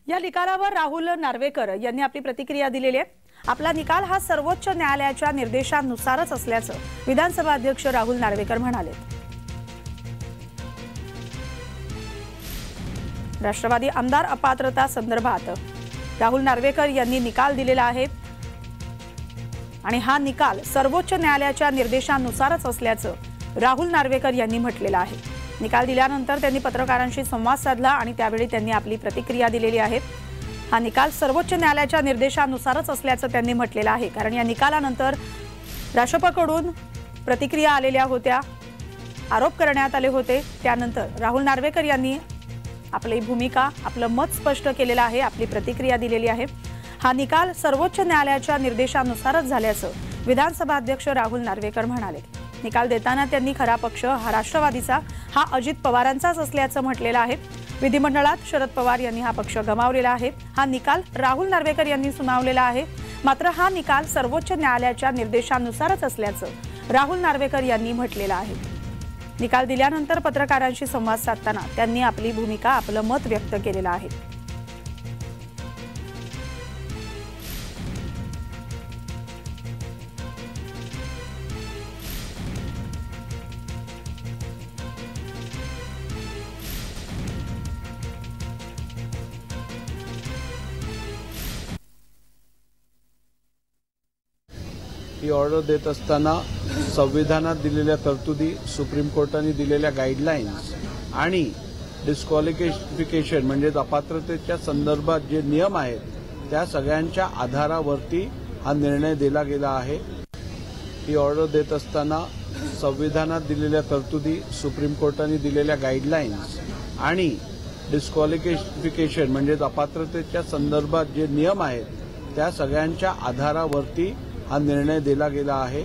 या निकालावर राहुल नार्वेकर यांनी आपली प्रतिक्रिया दिलेली आहे। आपला निकाल हा सर्वोच्च न्यायालयाच्या निर्देशांनुसारच असल्याचं विधानसभा अध्यक्ष राहुल नार्वेकर म्हणाले। राष्ट्रवादी आमदार अपात्रता संदर्भात राहुल नार्वेकर यांनी निकाल दिलेला आहे आणि हा निकाल सर्वोच्च न्यायालयाच्या निर्देशांनुसारच असल्याचं राहुल नार्वेकर यांनी म्हटलेलं आहे। निकाल दिल्यानंतर त्यांनी पत्रकारांशी संवाद साधला आणि त्यावेळी त्यांनी आपली प्रतिक्रिया दिलेली आहे। हा निकाल सर्वोच्च न्यायालयाच्या निर्देशांनुसारच असल्याचं त्यांनी म्हटलेलं आहे, कारण या निकालानंतर राष्ट्रपतीकडून प्रतिक्रिया आलेल्या होत्या, आरोप करण्यात आले होते। त्यानंतर राहुल नार्वेकर यांनी आपली भूमिका, आपलं मत स्पष्ट केलेलं आहे, आपली प्रतिक्रिया दिलेली आहे। हा निकाल सर्वोच्च न्यायालयाच्या निर्देशांनुसारच झाल्याचं विधानसभा अध्यक्ष राहुल नार्वेकर म्हणाले। निकाल देताना त्यांनी खरा पक्ष हा राष्ट्रवादीचा, हा अजित पवारांचाच असल्याचं म्हटलेलं आहे। विधिमंडळात शरद पवार यांनी हा पक्ष गमावलेला आहे। हा निकाल राहुल नार्वेकर यांनी सुनावलेला आहे, मात्र हा निकाल सर्वोच्च न्यायालयाच्या निर्देशांनुसारच असल्याचं राहुल नार्वेकर यांनी म्हटलेलं आहे। निकाल दिल्यानंतर पत्रकारांशी संवाद साधताना त्यांनी आपली भूमिका, आपलं मत व्यक्त केलेलं आहे। ही ऑर्डर देत असताना संविधानात दिलेल्या तरतुदी, सुप्रीम कोर्टाने दिलेल्या गाईडलाईन्स आणि डिस्क्वालिफिकेशन म्हणजे अपात्रतेच्या संदर्भात जे नियम आहेत त्या सगळ्यांच्या आधारावरती हा निर्णय दिला गेला आहे। ही ऑर्डर देत असताना संविधानात दिलेल्या तरतुदी, सुप्रीम कोर्टाने दिलेल्या गाईडलाईन्स आणि डिस्क्वालिफिकेशन म्हणजे अपात्रतेच्या संदर्भात जे नियम आहेत त्या सगळ्यांच्या आधारावरती हा निर्णय दिला गेला आहे।